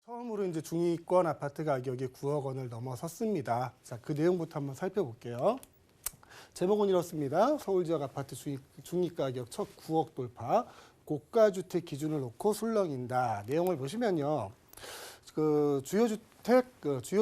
처음으로 이제 중위권 아파트 가격이 9억 원을 넘어섰습니다. 자, 그 내용부터 한번 살펴볼게요. 제목은 이렇습니다. 서울 지역 아파트 중위 가격 첫 9억 돌파, 고가주택 기준을 놓고 술렁인다. 내용을 보시면요. 주요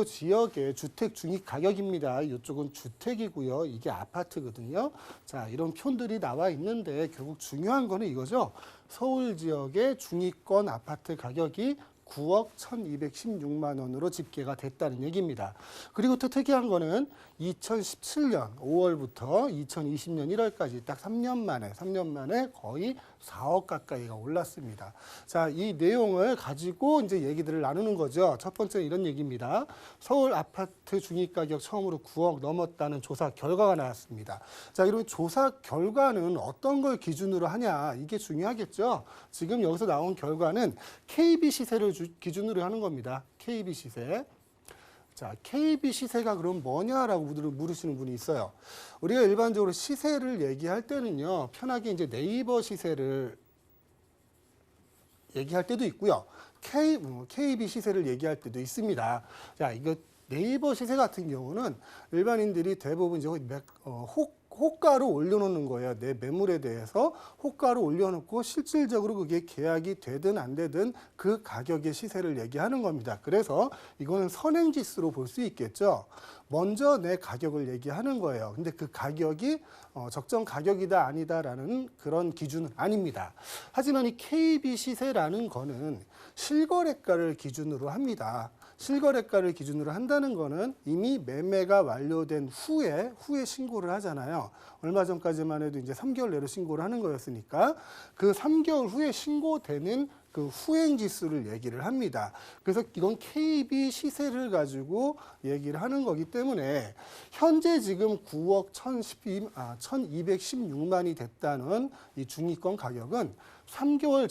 지역의 주택 중위 가격입니다. 이쪽은 주택이고요. 이게 아파트거든요. 자, 이런 표들이 나와 있는데 결국 중요한 거는 이거죠. 서울 지역의 중위권 아파트 가격이 9억 1,216만 원으로 집계가 됐다는 얘기입니다. 그리고 또 특이한 거는 2017년 5월부터 2020년 1월까지 딱 3년 만에 거의 4억 가까이가 올랐습니다. 자, 이 내용을 가지고 이제 얘기들을 나누는 거죠. 첫 번째는 이런 얘기입니다. 서울 아파트 중위 가격 처음으로 9억 넘었다는 조사 결과가 나왔습니다. 자, 그러면 조사 결과는 어떤 걸 기준으로 하냐? 이게 중요하겠죠. 지금 여기서 나온 결과는 KB 시세를 기준으로 하는 겁니다. KB 시세. 자, KB 시세가 그럼 뭐냐라고 물으시는 분이 있어요. 우리가 일반적으로 시세를 얘기할 때는요, 편하게 이제 네이버 시세를 얘기할 때도 있고요. KB 시세를 얘기할 때도 있습니다. 자, 이거 네이버 시세 같은 경우는 일반인들이 대부분 이제 호가로 올려놓는 거예요. 내 매물에 대해서 호가로 올려놓고 실질적으로 그게 계약이 되든 안 되든 그 가격의 시세를 얘기하는 겁니다. 그래서 이거는 선행지수로 볼 수 있겠죠. 먼저 내 가격을 얘기하는 거예요. 근데 그 가격이 적정 가격이다 아니다라는 그런 기준은 아닙니다. 하지만 이 KB 시세라는 거는 실거래가를 기준으로 합니다. 실거래가를 기준으로 한다는 거는 이미 매매가 완료된 후에 신고를 하잖아요. 얼마 전까지만 해도 이제 3개월 내로 신고를 하는 거였으니까 그 3개월 후에 신고되는 그 후행 지수를 얘기를 합니다. 그래서 이건 KB 시세를 가지고 얘기를 하는 거기 때문에 현재 지금 9억 1,216만이 됐다는 이 중위권 가격은 3개월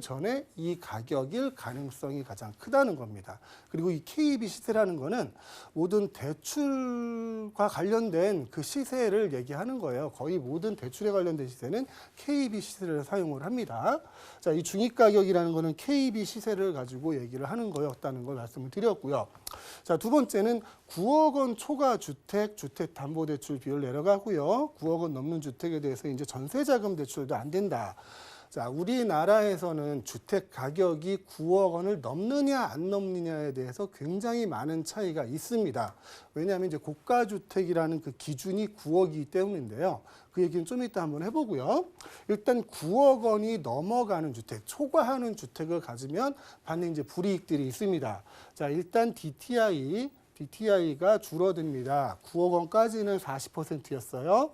전에 이 가격일 가능성이 가장 크다는 겁니다. 그리고 이 KB 시세라는 거는 모든 대출과 관련된 그 시세를 얘기하는 거예요. 거의 모든 대출에 관련된 시세는 KB 시세를 사용을 합니다. 자, 이 중위가격이라는 거는 KB 시세를 가지고 얘기를 하는 거였다는 걸 말씀을 드렸고요. 자, 두 번째는 9억 원 초과 주택담보대출 비율 내려가고요. 9억 원 넘는 주택에 대해서 이제 전세자금 대출도 안 된다. 자, 우리나라에서는 주택 가격이 9억 원을 넘느냐 안 넘느냐에 대해서 굉장히 많은 차이가 있습니다. 왜냐하면 이제 고가주택이라는 그 기준이 9억이기 때문인데요. 그 얘기는 좀 이따 한번 해보고요. 일단 9억 원이 넘어가는 주택, 초과하는 주택을 가지면 받는 이제 불이익들이 있습니다. 자, 일단 DTI가 줄어듭니다. 9억 원까지는 40%였어요.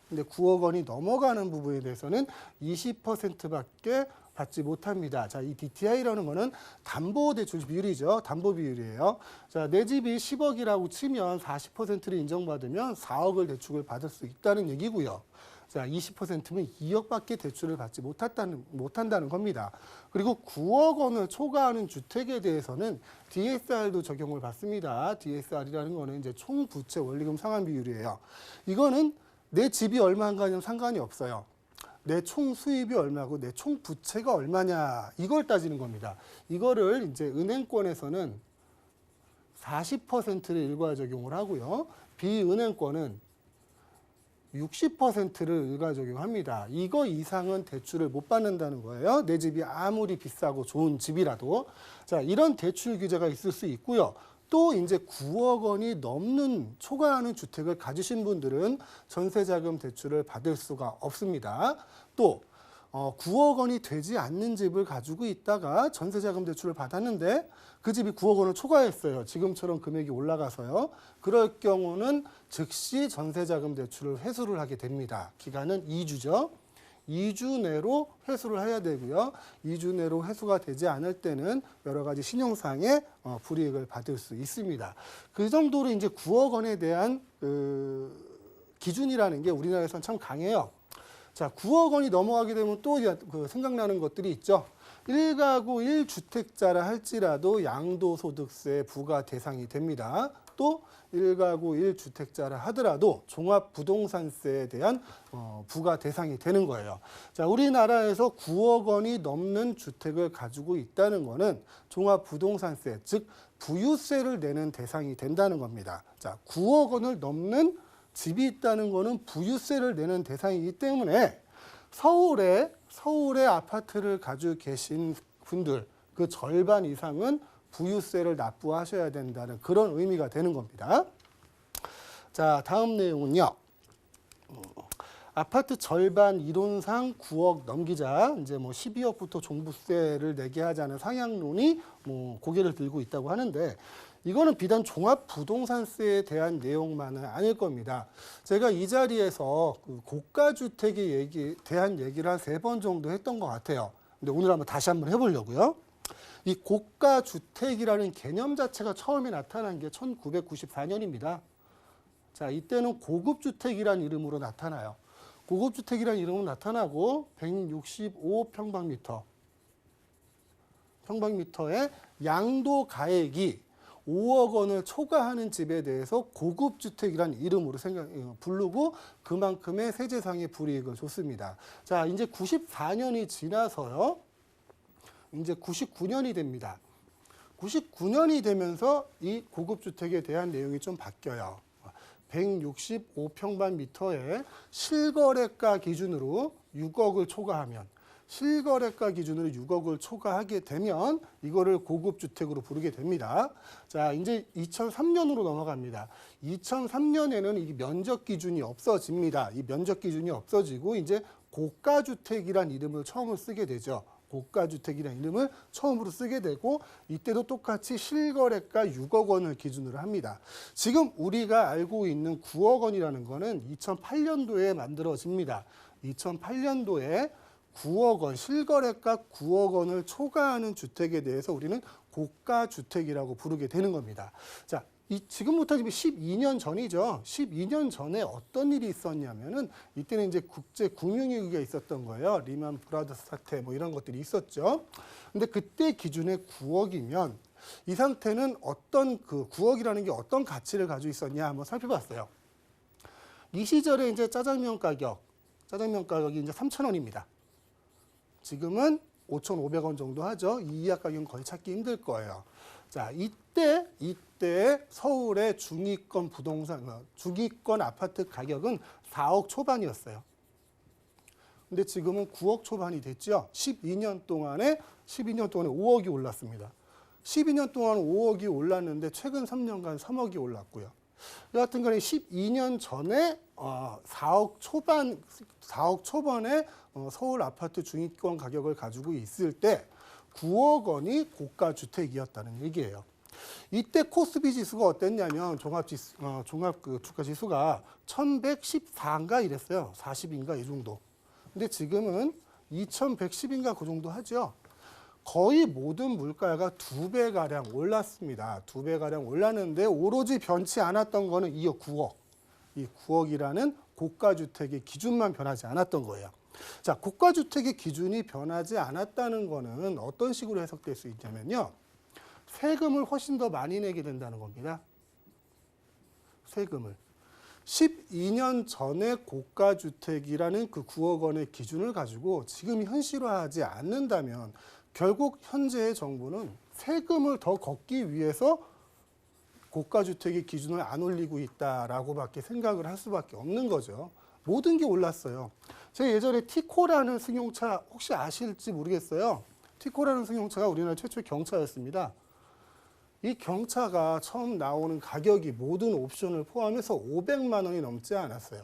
근데 9억 원이 넘어가는 부분에 대해서는 20%밖에 받지 못합니다. 자, 이 DTI라는 거는 담보대출 비율이죠. 담보 비율이에요. 자, 내 집이 10억이라고 치면 40%를 인정받으면 4억을 대출을 받을 수 있다는 얘기고요. 자, 20%면 2억밖에 대출을 받지 못한다는 겁니다. 그리고 9억 원을 초과하는 주택에 대해서는 DSR도 적용을 받습니다. DSR이라는 거는 이제 총부채 원리금 상환 비율이에요. 이거는 내 집이 얼마인가는 상관이 없어요. 내 총 수입이 얼마고 내 총 부채가 얼마냐 이걸 따지는 겁니다. 이거를 이제 은행권에서는 40%를 일괄 적용을 하고요. 비은행권은 60%를 일괄 적용합니다. 이거 이상은 대출을 못 받는다는 거예요. 내 집이 아무리 비싸고 좋은 집이라도. 자, 이런 대출 규제가 있을 수 있고요. 또 이제 9억 원이 넘는 초과하는 주택을 가지신 분들은 전세자금 대출을 받을 수가 없습니다. 또 9억 원이 되지 않는 집을 가지고 있다가 전세자금 대출을 받았는데 그 집이 9억 원을 초과했어요. 지금처럼 금액이 올라가서요. 그럴 경우는 즉시 전세자금 대출을 회수를 하게 됩니다. 기간은 2주죠. 2주 내로 회수를 해야 되고요. 2주 내로 회수가 되지 않을 때는 여러 가지 신용상의 불이익을 받을 수 있습니다. 그 정도로 이제 9억 원에 대한 기준이라는 게 우리나라에서는 참 강해요. 자, 9억 원이 넘어가게 되면 또 생각나는 것들이 있죠. 1가구 1주택자라 할지라도 양도소득세 부과 대상이 됩니다. 또 1가구 1주택자라 하더라도 종합부동산세에 대한 부과 대상이 되는 거예요. 자, 우리나라에서 9억 원이 넘는 주택을 가지고 있다는 거는 종합부동산세, 즉 부유세를 내는 대상이 된다는 겁니다. 자, 9억 원을 넘는 집이 있다는 거는 부유세를 내는 대상이기 때문에 서울에 아파트를 가지고 계신 분들 그 절반 이상은 부유세를 납부하셔야 된다는 그런 의미가 되는 겁니다. 자, 다음 내용은요. 아파트 절반 이론상 9억 넘기자 이제 뭐 12억부터 종부세를 내게 하자는 상향론이 뭐 고개를 들고 있다고 하는데 이거는 비단 종합부동산세에 대한 내용만은 아닐 겁니다. 제가 이 자리에서 그 고가주택에 대한 얘기를 한 3번 정도 했던 것 같아요. 근데 오늘 다시 한번 해보려고요. 이 고가주택이라는 개념 자체가 처음에 나타난 게 1994년입니다. 자, 이때는 고급주택이라는 이름으로 나타나요. 고급주택이라는 이름으로 나타나고 165평방미터의 양도 가액이 5억 원을 초과하는 집에 대해서 고급주택이라는 이름으로 부르고 그만큼의 세제상의 불이익을 줬습니다. 자, 이제 94년이 지나서요. 이제 99년이 됩니다. 99년이 되면서 이 고급주택에 대한 내용이 좀 바뀌어요. 165평방미터의 실거래가 기준으로 6억을 초과하면 실거래가 기준으로 6억을 초과하게 되면 이거를 고급주택으로 부르게 됩니다. 자, 이제 2003년으로 넘어갑니다. 2003년에는 이 면적 기준이 없어집니다. 이 면적 기준이 없어지고 이제 고가주택이란 이름을 처음으로 쓰게 되죠. 고가주택이라는 이름을 처음으로 쓰게 되고 이때도 똑같이 실거래가 6억 원을 기준으로 합니다. 지금 우리가 알고 있는 9억 원이라는 거는 2008년도에 만들어집니다. 2008년도에 9억 원, 실거래가 9억 원을 초과하는 주택에 대해서 우리는 고가주택이라고 부르게 되는 겁니다. 자, 지금부터 12년 전이죠. 12년 전에 어떤 일이 있었냐면은 이때는 이제 국제 금융위기가 있었던 거예요. 리만 브라더스 사태 뭐 이런 것들이 있었죠. 근데 그때 기준에 9억이면 이 상태는 어떤 그 9억이라는 게 어떤 가치를 가지고 있었냐 한번 살펴봤어요. 이 시절에 이제 짜장면 가격이 이제 3,000원입니다. 지금은 5,500원 정도 하죠. 이 이하 가격은 거의 찾기 힘들 거예요. 자, 이때 서울의 중위권 아파트 가격은 4억 초반이었어요. 근데 지금은 9억 초반이 됐죠. 12년 동안에 5억이 올랐습니다. 12년 동안 5억이 올랐는데 최근 3년간 3억이 올랐고요. 여하튼 간에 12년 전에 4억 초반에 서울 아파트 중위권 가격을 가지고 있을 때 9억 원이 고가주택이었다는 얘기예요. 이때 코스피 지수가 어땠냐면 종합 주가 지수가 1114인가 이랬어요. 40인가 이 정도. 근데 지금은 2110인가 그 정도 하죠. 거의 모든 물가가 2배가량 올랐습니다. 2배가량 올랐는데 오로지 변치 않았던 거는 이 9억. 이 9억이라는 고가주택의 기준만 변하지 않았던 거예요. 자, 고가주택의 기준이 변하지 않았다는 거는 어떤 식으로 해석될 수 있냐면요. 세금을 훨씬 더 많이 내게 된다는 겁니다. 세금을. 12년 전에 고가주택이라는 그 9억 원의 기준을 가지고 지금 현실화하지 않는다면 결국 현재의 정부는 세금을 더 걷기 위해서 고가주택의 기준을 안 올리고 있다라고밖에 생각을 할 수밖에 없는 거죠. 모든 게 올랐어요. 제가 예전에 티코라는 승용차 혹시 아실지 모르겠어요. 티코라는 승용차가 우리나라 최초의 경차였습니다. 이 경차가 처음 나오는 가격이 모든 옵션을 포함해서 500만 원이 넘지 않았어요.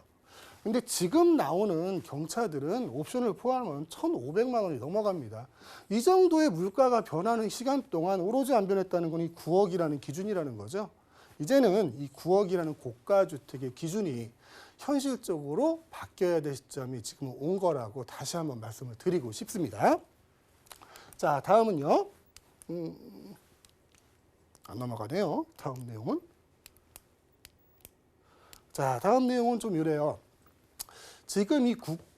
근데 지금 나오는 경차들은 옵션을 포함하면 1,500만 원이 넘어갑니다. 이 정도의 물가가 변하는 시간 동안 오로지 안 변했다는 건 이 9억이라는 기준이라는 거죠. 이제는 이 9억이라는 고가주택의 기준이 현실적으로 바뀌어야 될 시점이 지금 온 거라고 다시 한번 말씀을 드리고 싶습니다. 자, 다음은요. 안 넘어가네요. 다음 내용은. 자, 다음 내용은 좀 이래요. 지금 이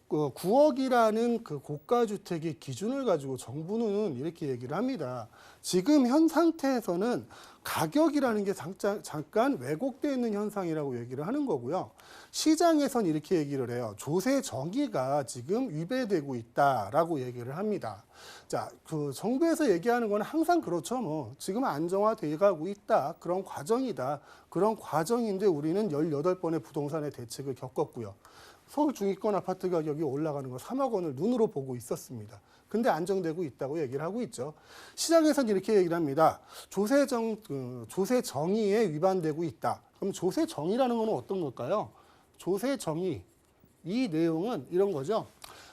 9억이라는 그 고가주택의 기준을 가지고 정부는 이렇게 얘기를 합니다. 지금 현 상태에서는 가격이라는 게 잠깐 왜곡되어 있는 현상이라고 얘기를 하는 거고요. 시장에선 이렇게 얘기를 해요. 조세 정의가 지금 위배되고 있다라고 얘기를 합니다. 자, 그 정부에서 얘기하는 건 항상 그렇죠. 뭐 지금 안정화돼 가고 있다. 그런 과정이다. 그런 과정인데 우리는 18번의 부동산의 대책을 겪었고요. 서울 중위권 아파트 가격이 올라가는 거 3억 원을 눈으로 보고 있었습니다. 근데 안정되고 있다고 얘기를 하고 있죠. 시장에서는 이렇게 얘기를 합니다. 조세 정의에 위반되고 있다. 그럼 조세 정의라는 건 어떤 걸까요? 조세 정의, 이 내용은 이런 거죠.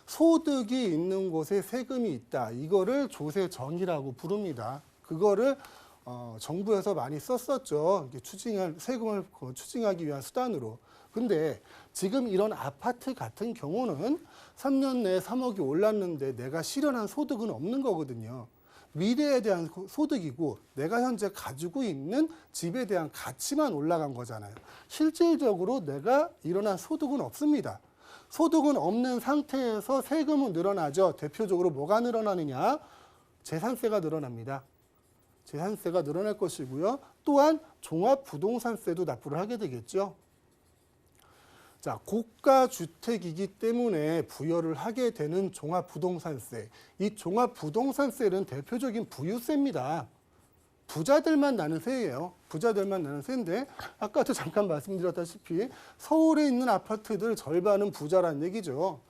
소득이 있는 곳에 세금이 있다. 이거를 조세 정의라고 부릅니다. 그거를 정부에서 많이 썼었죠. 세금을 추징하기 위한 수단으로. 근데 지금 이런 아파트 같은 경우는 3년 내에 3억이 올랐는데 내가 실현한 소득은 없는 거거든요. 미래에 대한 소득이고 내가 현재 가지고 있는 집에 대한 가치만 올라간 거잖아요. 실질적으로 내가 일어난 소득은 없습니다. 소득은 없는 상태에서 세금은 늘어나죠. 대표적으로 뭐가 늘어나느냐? 재산세가 늘어납니다. 재산세가 늘어날 것이고요. 또한 종합부동산세도 납부를 하게 되겠죠. 자, 고가 주택이기 때문에 부여를 하게 되는 종합부동산세. 이 종합부동산세는 대표적인 부유세입니다. 부자들만 나는 세예요. 부자들만 나는 세인데 아까도 잠깐 말씀드렸다시피 서울에 있는 아파트들 절반은 부자란 얘기죠.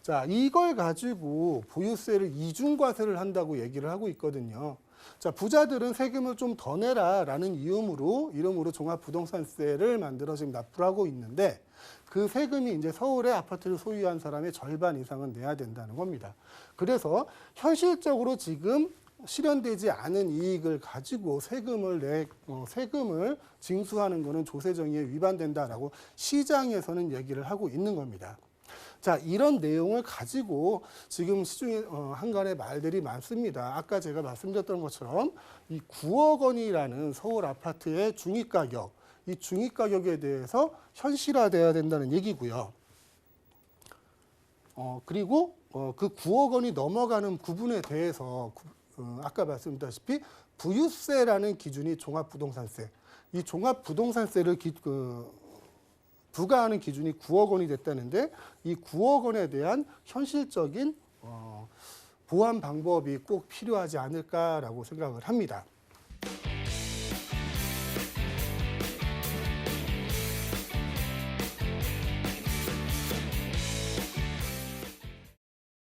자, 이걸 가지고 부유세를 이중과세를 한다고 얘기를 하고 있거든요. 자, 부자들은 세금을 좀 더 내라라는 이름으로 종합부동산세를 만들어 지금 납부를 하고 있는데 그 세금이 이제 서울의 아파트를 소유한 사람의 절반 이상은 내야 된다는 겁니다. 그래서 현실적으로 지금 실현되지 않은 이익을 가지고 세금을 징수하는 것은 조세정의에 위반된다라고 시장에서는 얘기를 하고 있는 겁니다. 자, 이런 내용을 가지고 지금 시중에 한간에 말들이 많습니다. 아까 제가 말씀드렸던 것처럼 이 9억 원이라는 서울 아파트의 중위가격, 이 중위가격에 대해서 현실화돼야 된다는 얘기고요. 그리고 그 9억 원이 넘어가는 부분에 대해서 아까 말씀드렸다시피 부유세라는 기준이 종합부동산세, 이 종합부동산세를 부과하는 기준이 9억 원이 됐다는데 이 9억 원에 대한 현실적인 보완 방법이 꼭 필요하지 않을까라고 생각을 합니다.